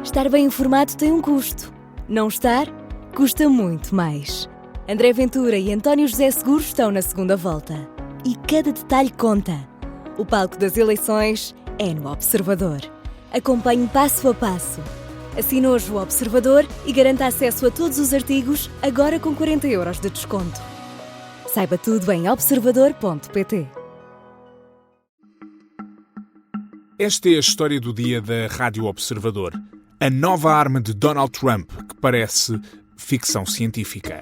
Estar bem informado tem um custo. Não estar, custa muito mais. André Ventura e António José Seguro estão na segunda volta. E cada detalhe conta. O palco das eleições é no Observador. Acompanhe passo a passo. Assine hoje o Observador e garanta acesso a todos os artigos, agora com 40 € de desconto. Saiba tudo em observador.pt. Esta é a história do dia da Rádio Observador. A nova arma de Donald Trump, que parece ficção científica.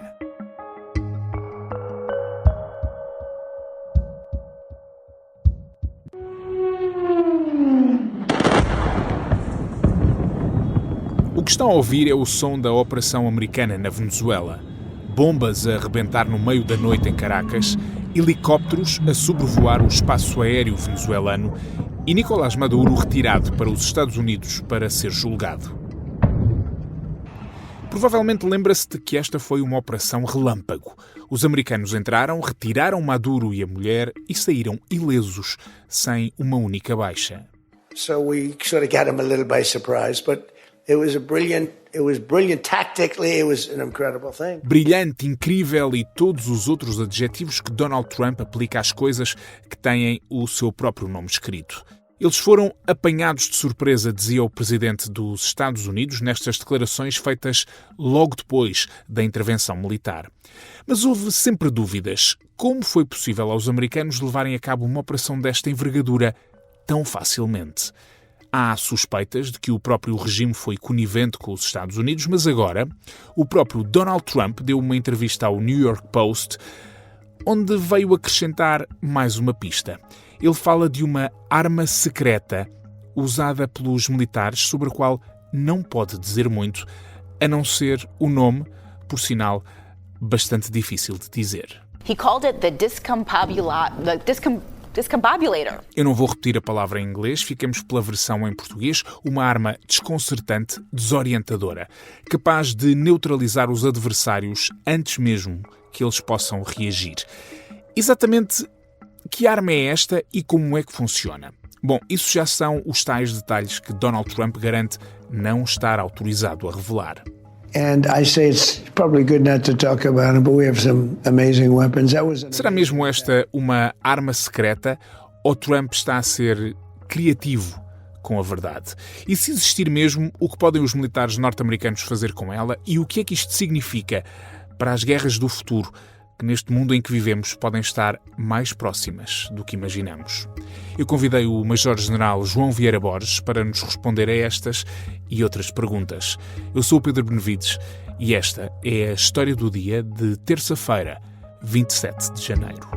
O que está a ouvir é o som da operação americana na Venezuela. Bombas a arrebentar no meio da noite em Caracas, helicópteros a sobrevoar o espaço aéreo venezuelano e Nicolás Maduro retirado para os Estados Unidos para ser julgado. Provavelmente lembra-se de que esta foi uma operação relâmpago. Os americanos entraram, retiraram Maduro e a mulher e saíram ilesos, sem uma única baixa. So we sort of got him a little by surprise, but it was brilliant tactically, it was an incredible thing. Brilhante, incrível e todos os outros adjetivos que Donald Trump aplica às coisas que têm o seu próprio nome escrito. Eles foram apanhados de surpresa, dizia o presidente dos Estados Unidos, nestas declarações feitas logo depois da intervenção militar. Mas houve sempre dúvidas. Como foi possível aos americanos levarem a cabo uma operação desta envergadura tão facilmente? Há suspeitas de que o próprio regime foi conivente com os Estados Unidos, mas agora o próprio Donald Trump deu uma entrevista ao New York Post onde veio acrescentar mais uma pista. Ele fala de uma arma secreta usada pelos militares sobre a qual não pode dizer muito, a não ser o nome, por sinal, bastante difícil de dizer. He called it the discombobulator. Eu não vou repetir a palavra em inglês, fiquemos pela versão em português. Uma arma desconcertante, desorientadora, capaz de neutralizar os adversários antes mesmo que eles possam reagir. Exatamente que arma é esta e como é que funciona? Bom, isso já são os tais detalhes que Donald Trump garante não estar autorizado a revelar. And I say it's probably good not to talk about it, but we have some amazing weapons. Será mesmo esta uma arma secreta ou Trump está a ser criativo com a verdade? E se existir mesmo, o que podem os militares norte-americanos fazer com ela e o que é que isto significa para as guerras do futuro, que neste mundo em que vivemos podem estar mais próximas do que imaginamos? Eu convidei o Major-General João Vieira Borges para nos responder a estas e outras perguntas. Eu sou o Pedro Benevides e esta é a história do dia de terça-feira, 27 de janeiro.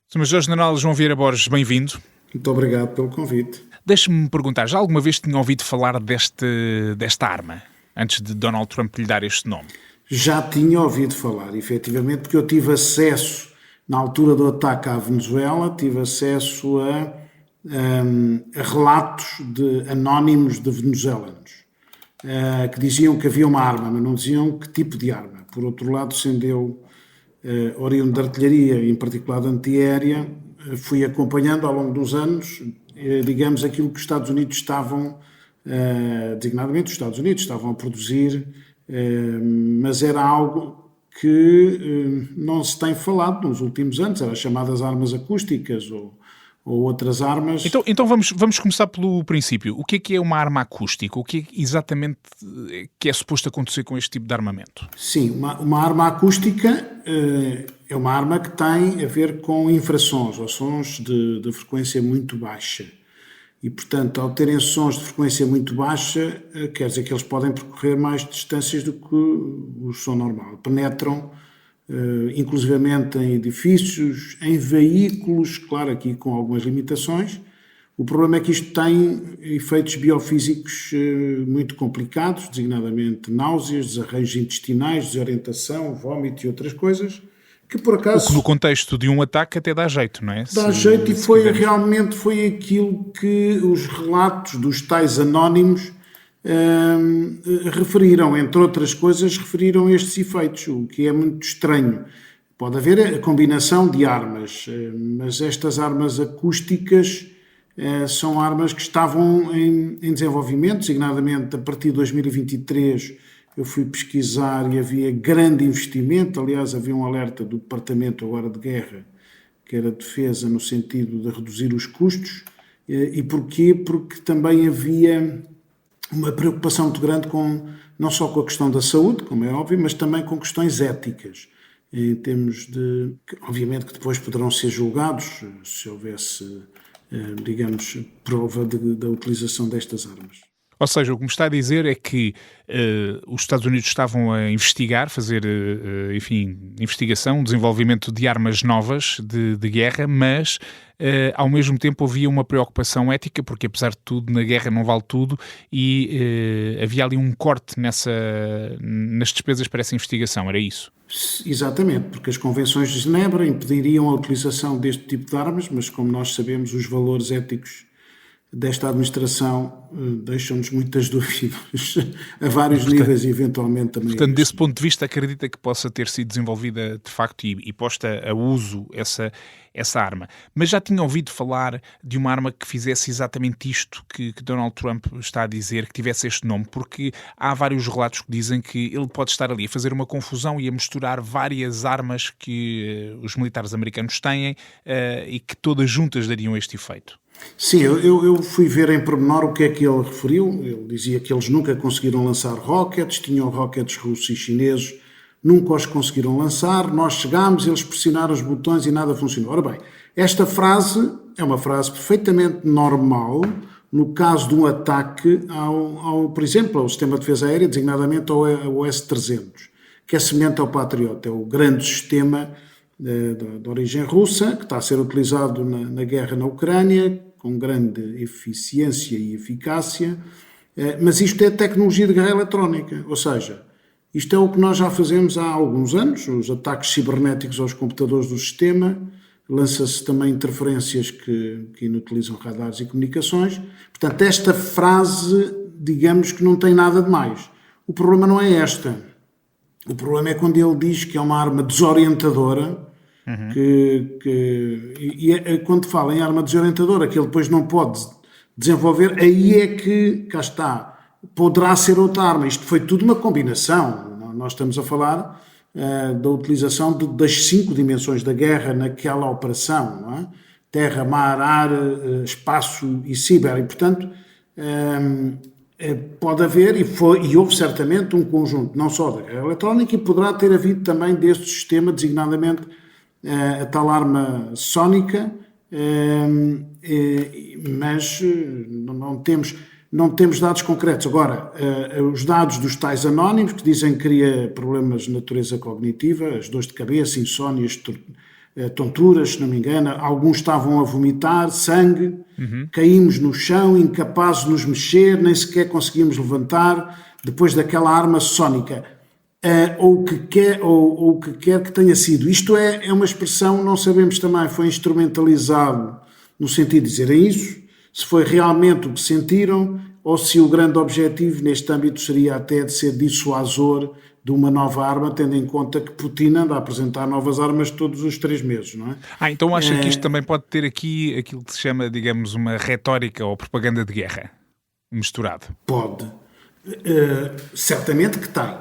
Sr. Major-General João Vieira Borges, bem-vindo. Muito obrigado pelo convite. Deixe-me perguntar, já alguma vez tinha ouvido falar desta arma, antes de Donald Trump lhe dar este nome? Já tinha ouvido falar, efetivamente, porque eu tive acesso, na altura do ataque à Venezuela, tive acesso a relatos anónimos de venezuelanos, que diziam que havia uma arma, mas não diziam que tipo de arma. Por outro lado, sendo eu oriundo de artilharia, em particular de antiaérea, fui acompanhando ao longo dos anos, digamos, aquilo que os Estados Unidos estavam, designadamente os Estados Unidos, estavam a produzir, mas era algo que não se tem falado nos últimos anos, eram as chamadas armas acústicas ou outras armas. Então vamos começar pelo princípio. O que é uma arma acústica? O que é exatamente que é suposto acontecer com este tipo de armamento? Sim, uma arma acústica é uma arma que tem a ver com infrassons, ou sons de frequência muito baixa. E, portanto, ao terem sons de frequência muito baixa, quer dizer que eles podem percorrer mais distâncias do que o som normal. Penetram inclusivamente em edifícios, em veículos, claro, aqui com algumas limitações. O problema é que isto tem efeitos biofísicos muito complicados, designadamente náuseas, desarranjos intestinais, desorientação, vómito e outras coisas, que por acaso... O que no contexto de um ataque até dá jeito, não é? Dá jeito e realmente foi aquilo que os relatos dos tais anónimos referiram, entre outras coisas, referiram estes efeitos, o que é muito estranho. Pode haver a combinação de armas, mas estas armas acústicas são armas que estavam em desenvolvimento, designadamente a partir de 2023 eu fui pesquisar e havia grande investimento, aliás havia um alerta do Departamento agora de Guerra, que era defesa no sentido de reduzir os custos. E porquê? Porque também havia uma preocupação muito grande não só com a questão da saúde, como é óbvio, mas também com questões éticas, em termos de, obviamente que depois poderão ser julgados se houvesse, digamos, prova da utilização destas armas. Ou seja, o que me está a dizer é que os Estados Unidos estavam a investigar, fazer, investigação, desenvolvimento de armas novas de guerra, mas ao mesmo tempo havia uma preocupação ética, porque apesar de tudo, na guerra não vale tudo, e havia ali um corte nas despesas para essa investigação, era isso? Exatamente, porque as convenções de Genebra impediriam a utilização deste tipo de armas, mas como nós sabemos, os valores éticos desta administração deixam-nos muitas dúvidas a vários níveis e eventualmente também. Portanto, desse ponto de vista, acredita que possa ter sido desenvolvida de facto e posta a uso essa arma. Mas já tinha ouvido falar de uma arma que fizesse exatamente isto que Donald Trump está a dizer, que tivesse este nome, porque há vários relatos que dizem que ele pode estar ali a fazer uma confusão e a misturar várias armas que os militares americanos têm e que todas juntas dariam este efeito. Sim, eu fui ver em pormenor o que é que ele referiu. Ele dizia que eles nunca conseguiram lançar rockets, tinham rockets russos e chineses, nunca os conseguiram lançar, nós chegámos, eles pressionaram os botões e nada funcionou. Ora bem, esta frase é uma frase perfeitamente normal no caso de um ataque por exemplo, ao sistema de defesa aérea, designadamente ao S-300, que é semelhante ao Patriot, é o grande sistema de origem russa, que está a ser utilizado na guerra na Ucrânia, com grande eficiência e eficácia, mas isto é tecnologia de guerra eletrónica, ou seja, isto é o que nós já fazemos há alguns anos, os ataques cibernéticos aos computadores do sistema, lança-se também interferências que inutilizam radares e comunicações. Portanto, esta frase, digamos que não tem nada de mais. O problema não é esta. O problema é quando ele diz que é uma arma desorientadora, quando fala em arma desorientadora, que ele depois não pode desenvolver, aí é que, cá está, poderá ser outra arma. Isto foi tudo uma combinação. Nós estamos a falar da utilização das 5 dimensões da guerra naquela operação, não é? Terra, mar, ar, espaço e ciber. E, portanto, pode haver, e houve certamente um conjunto, não só da guerra eletrónica, e poderá ter havido também deste sistema, designadamente a tal arma sónica, mas não temos dados concretos. Agora, os dados dos tais anónimos, que dizem que cria problemas de natureza cognitiva, as dores de cabeça, insónias, tonturas, se não me engano, alguns estavam a vomitar, sangue, caímos no chão, incapazes de nos mexer, nem sequer conseguimos levantar, depois daquela arma sónica. Ou o que quer que tenha sido. Isto é uma expressão, não sabemos também, foi instrumentalizado no sentido de dizerem isso, se foi realmente o que sentiram, ou se o grande objetivo neste âmbito seria até de ser dissuasor de uma nova arma, tendo em conta que Putin anda a apresentar novas armas todos os 3 meses, não é? Então acha que isto também pode ter aqui aquilo que se chama, digamos, uma retórica ou propaganda de guerra misturado? Pode. Certamente que tem,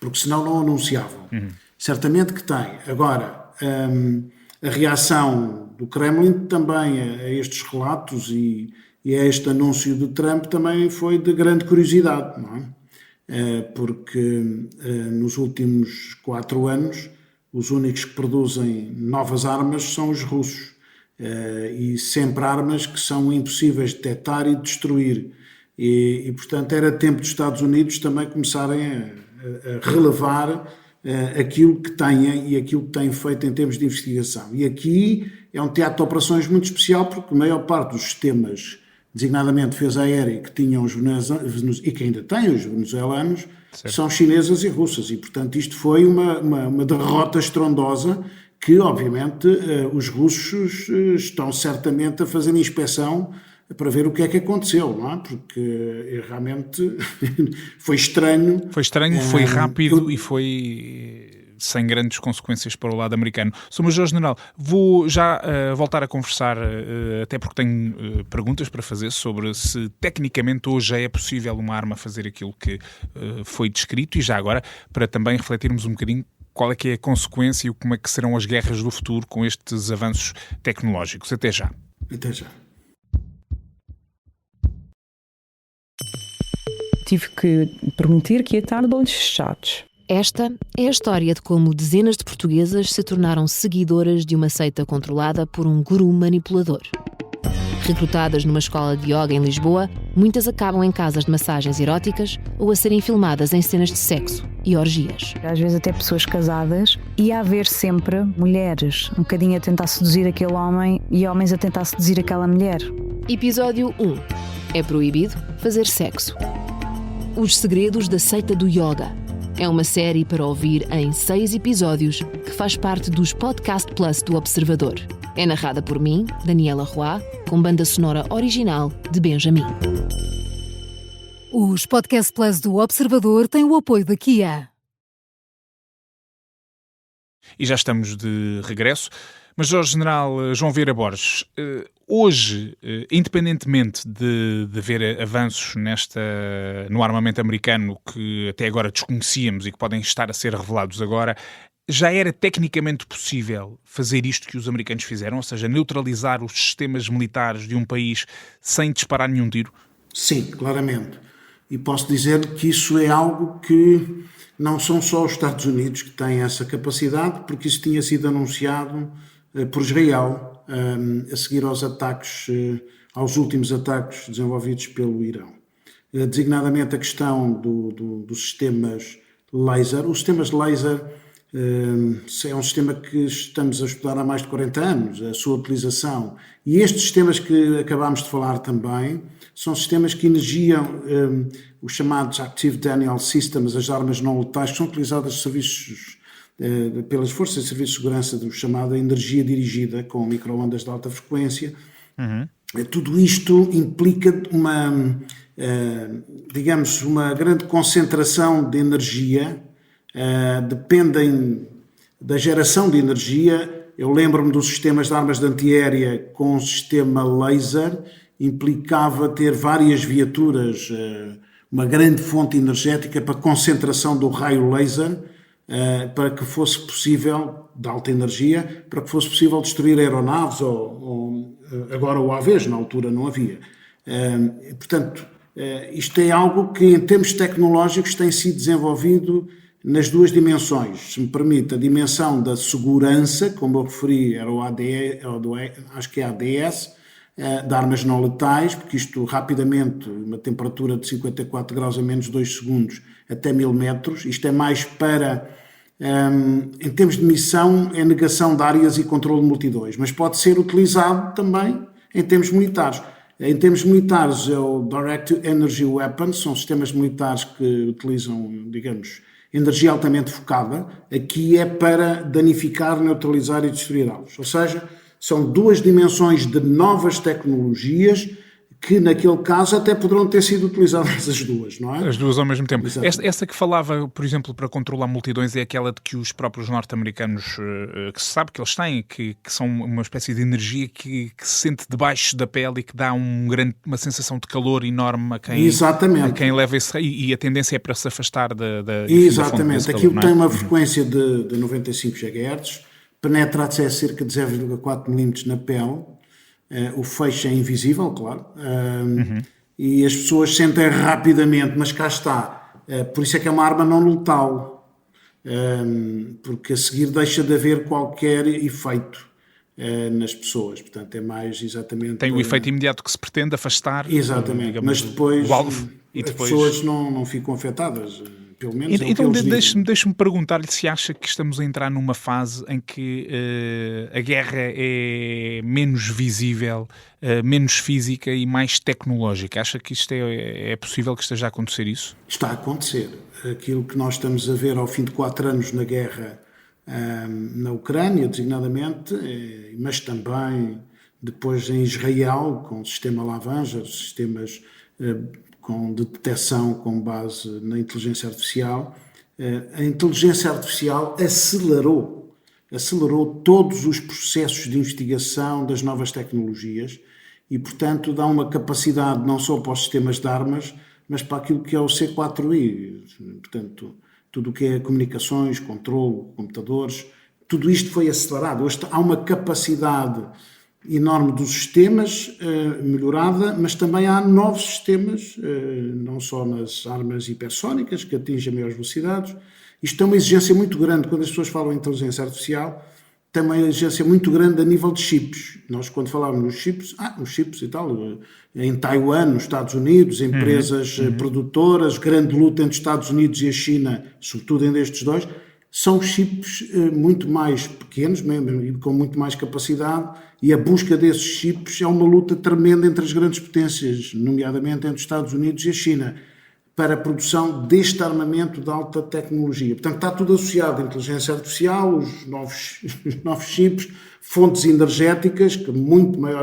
porque senão não anunciavam. Certamente que tem. Agora, a reação do Kremlin também a estes relatos e a este anúncio de Trump também foi de grande curiosidade, não é? Porque nos últimos 4 anos os únicos que produzem novas armas são os russos, e sempre armas que são impossíveis de detectar e de destruir, e portanto era tempo dos Estados Unidos também começarem a relevar aquilo que têm e aquilo que têm feito em termos de investigação. E aqui é um teatro de operações muito especial, porque a maior parte dos sistemas, designadamente defesa aérea, que tinham os venezuelanos e que ainda têm os venezuelanos, certo, são chinesas e russas. E, portanto, isto foi uma derrota estrondosa que, obviamente, os russos estão certamente a fazer inspeção para ver o que é que aconteceu, não é? Porque realmente foi estranho. Foi estranho, foi rápido e foi sem grandes consequências para o lado americano. Sr. Major-General, vou já voltar a conversar, até porque tenho perguntas para fazer sobre se tecnicamente hoje já é possível uma arma fazer aquilo que foi descrito, e já agora, para também refletirmos um bocadinho qual é que é a consequência e como é que serão as guerras do futuro com estes avanços tecnológicos. Até já. Até já. Tive que permitir que ia estar de olhos fechados. Esta é a história de como dezenas de portuguesas se tornaram seguidoras de uma seita controlada por um guru manipulador. Recrutadas numa escola de yoga em Lisboa, muitas acabam em casas de massagens eróticas ou a serem filmadas em cenas de sexo e orgias. Às vezes até pessoas casadas, e a haver sempre mulheres um bocadinho a tentar seduzir aquele homem e homens a tentar seduzir aquela mulher. Episódio 1. É proibido fazer sexo. Os segredos da seita do yoga. É uma série para ouvir em 6 episódios que faz parte dos Podcast Plus do Observador. É narrada por mim, Daniela Roy, com banda sonora original de Benjamin. Os Podcast Plus do Observador têm o apoio da Kia. E já estamos de regresso. Major-General João Vieira Borges, hoje, independentemente de haver avanços no armamento americano que até agora desconhecíamos e que podem estar a ser revelados agora, já era tecnicamente possível fazer isto que os americanos fizeram, ou seja, neutralizar os sistemas militares de um país sem disparar nenhum tiro? Sim, claramente. E posso dizer que isso é algo que não são só os Estados Unidos que têm essa capacidade, porque isso tinha sido anunciado por Israel a seguir aos ataques, aos últimos ataques desenvolvidos pelo Irão. Designadamente a questão dos sistemas laser. Os sistemas laser é um sistema que estamos a estudar há mais de 40 anos, a sua utilização. E estes sistemas que acabámos de falar também são sistemas que energiam os chamados Active Denial Systems, as armas não letais, que são utilizadas pelas forças de serviço de segurança do chamado energia dirigida com micro-ondas de alta frequência. Tudo isto implica uma grande concentração de energia, dependem da geração de energia. Eu lembro-me dos sistemas de armas de antiaérea com o sistema laser, implicava ter várias viaturas, uma grande fonte energética para concentração do raio laser, para que fosse possível, de alta energia, para que fosse possível destruir aeronaves ou agora UAVs, na altura não havia. Portanto, isto é algo que em termos tecnológicos tem sido desenvolvido nas duas dimensões. Se me permite, a dimensão da segurança, como eu referi, era o acho que é a ADS, de armas não letais, porque isto rapidamente, uma temperatura de 54 graus a menos 2 segundos até 1000 metros, isto é mais para, em termos de missão, é negação de áreas e controle de multidões, mas pode ser utilizado também em termos militares. Em termos militares é o Direct Energy Weapons, são sistemas militares que utilizam, digamos, energia altamente focada. Aqui é para danificar, neutralizar e destruir alvos. Ou seja, são duas dimensões de novas tecnologias que, naquele caso, até poderão ter sido utilizadas as duas, não é? As duas ao mesmo tempo. Essa que falava, por exemplo, para controlar multidões é aquela de que os próprios norte-americanos, que se sabe que eles têm, que são uma espécie de energia que se sente debaixo da pele e que dá uma sensação de calor enorme a quem leva esse... E a tendência é para se afastar da Exatamente. Calor, aquilo tem uma frequência de 95 GHz, penetra até cerca de 0,4 mm na pele. O feixe é invisível, claro, e as pessoas sentem rapidamente, mas cá está. Por isso é que é uma arma não letal, porque a seguir deixa de haver qualquer efeito nas pessoas. Portanto, é mais exatamente... Tem o efeito imediato que se pretende afastar. Exatamente, digamos, mas depois, o alvo, as pessoas não ficam afetadas. Pelo menos então deixe-me perguntar-lhe se acha que estamos a entrar numa fase em que a guerra é menos visível, menos física e mais tecnológica. Acha que isto é possível que esteja a acontecer isso? Está a acontecer. Aquilo que nós estamos a ver ao fim de 4 anos na guerra na Ucrânia, designadamente, mas também depois em Israel, com o sistema Lavanger, sistemas de detecção com base na inteligência artificial, A inteligência artificial acelerou todos os processos de investigação das novas tecnologias e, portanto, dá uma capacidade não só para os sistemas de armas, mas para aquilo que é o C4I, portanto, tudo o que é comunicações, controle, computadores, tudo isto foi acelerado. Hoje há uma capacidade enorme dos sistemas melhorada, mas também há novos sistemas, não só nas armas hipersónicas, que atingem maiores velocidades. Isto é uma exigência muito grande. Quando as pessoas falam em inteligência artificial, tem uma exigência muito grande a nível de chips. Nós, quando falávamos nos chips e tal, em Taiwan, nos Estados Unidos, empresas produtoras, grande luta entre os Estados Unidos e a China, sobretudo entre estes dois, são chips muito mais pequenos mesmo, e com muito mais capacidade, e a busca desses chips é uma luta tremenda entre as grandes potências, nomeadamente entre os Estados Unidos e a China, para a produção deste armamento de alta tecnologia. Portanto, está tudo associado à inteligência artificial, os novos chips, fontes energéticas, que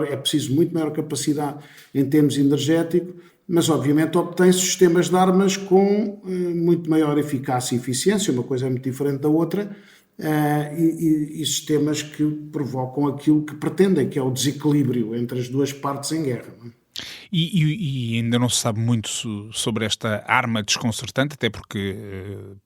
é preciso muito maior capacidade em termos energéticos, mas obviamente obtém-se sistemas de armas com muito maior eficácia e eficiência, uma coisa é muito diferente da outra, e sistemas que provocam aquilo que pretendem, que é o desequilíbrio entre as duas partes em guerra. Não é? E ainda não se sabe muito sobre esta arma desconcertante, até porque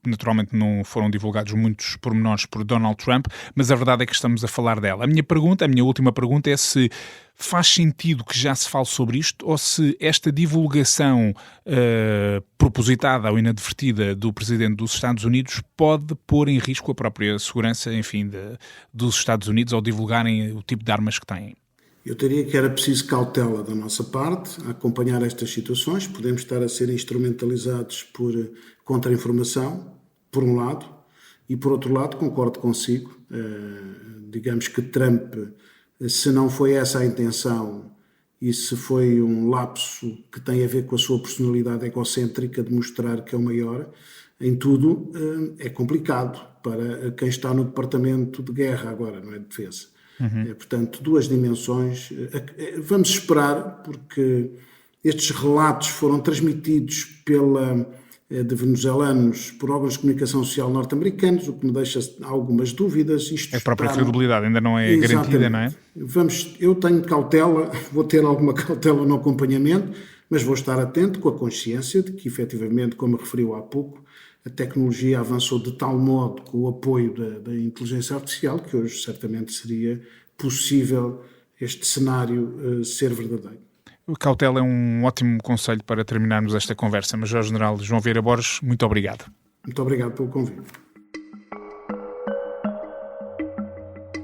naturalmente não foram divulgados muitos pormenores por Donald Trump, mas a verdade é que estamos a falar dela. A minha última pergunta é se faz sentido que já se fale sobre isto ou se esta divulgação propositada ou inadvertida do Presidente dos Estados Unidos pode pôr em risco a própria segurança, enfim, dos Estados Unidos ao divulgarem o tipo de armas que têm. Eu diria que era preciso cautela da nossa parte a acompanhar estas situações. Podemos estar a ser instrumentalizados por contra-informação, por um lado, e por outro lado, concordo consigo. Digamos que Trump, se não foi essa a intenção e se foi um lapso que tem a ver com a sua personalidade egocêntrica de mostrar que é o maior, em tudo é complicado para quem está no Departamento de Guerra agora, não é de Defesa. Portanto, duas dimensões. Vamos esperar, porque estes relatos foram transmitidos de venezuelanos por órgãos de comunicação social norte-americanos, o que me deixa algumas dúvidas. A própria credibilidade ainda não é garantida, não é? Eu tenho cautela, vou ter alguma cautela no acompanhamento, mas vou estar atento com a consciência de que, efetivamente, como referiu há pouco, a tecnologia avançou de tal modo com o apoio da inteligência artificial que hoje certamente seria possível este cenário ser verdadeiro. Cautela é um ótimo conselho para terminarmos esta conversa. Major-General João Vieira Borges, muito obrigado. Muito obrigado pelo convite.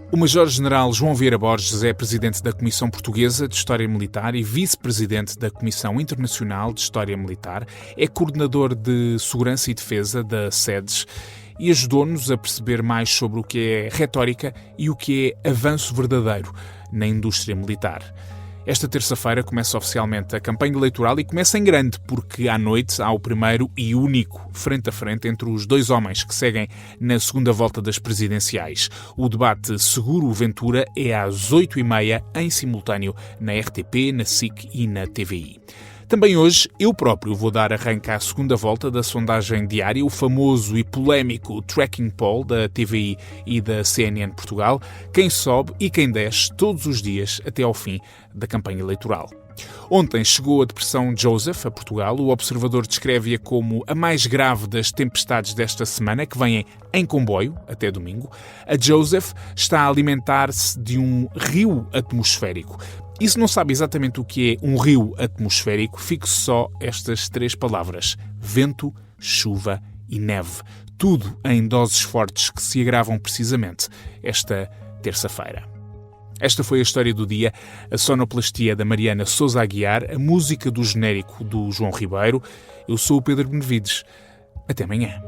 O Major-General João Vieira Borges é Presidente da Comissão Portuguesa de História Militar e Vice-Presidente da Comissão Internacional de História Militar, é Coordenador de Segurança e Defesa da SEDES e ajudou-nos a perceber mais sobre o que é retórica e o que é avanço verdadeiro na indústria militar. Esta terça-feira começa oficialmente a campanha eleitoral e começa em grande, porque à noite há o primeiro e único frente a frente entre os dois homens que seguem na segunda volta das presidenciais. O debate Seguro-Ventura é às 8h30 em simultâneo na RTP, na SIC e na TVI. Também hoje, eu próprio vou dar arranque à segunda volta da sondagem diária, o famoso e polémico Tracking Poll da TVI e da CNN Portugal, quem sobe e quem desce todos os dias até ao fim da campanha eleitoral. Ontem chegou a depressão Joseph a Portugal. O Observador descreve-a como a mais grave das tempestades desta semana, que vêm em comboio até domingo. A Joseph está a alimentar-se de um rio atmosférico. E se não sabe exatamente o que é um rio atmosférico, fixe só estas 3 palavras: vento, chuva e neve. Tudo em doses fortes que se agravam precisamente esta terça-feira. Esta foi a história do dia, a sonoplastia da Mariana Sousa Aguiar, a música do genérico do João Ribeiro. Eu sou o Pedro Benevides. Até amanhã.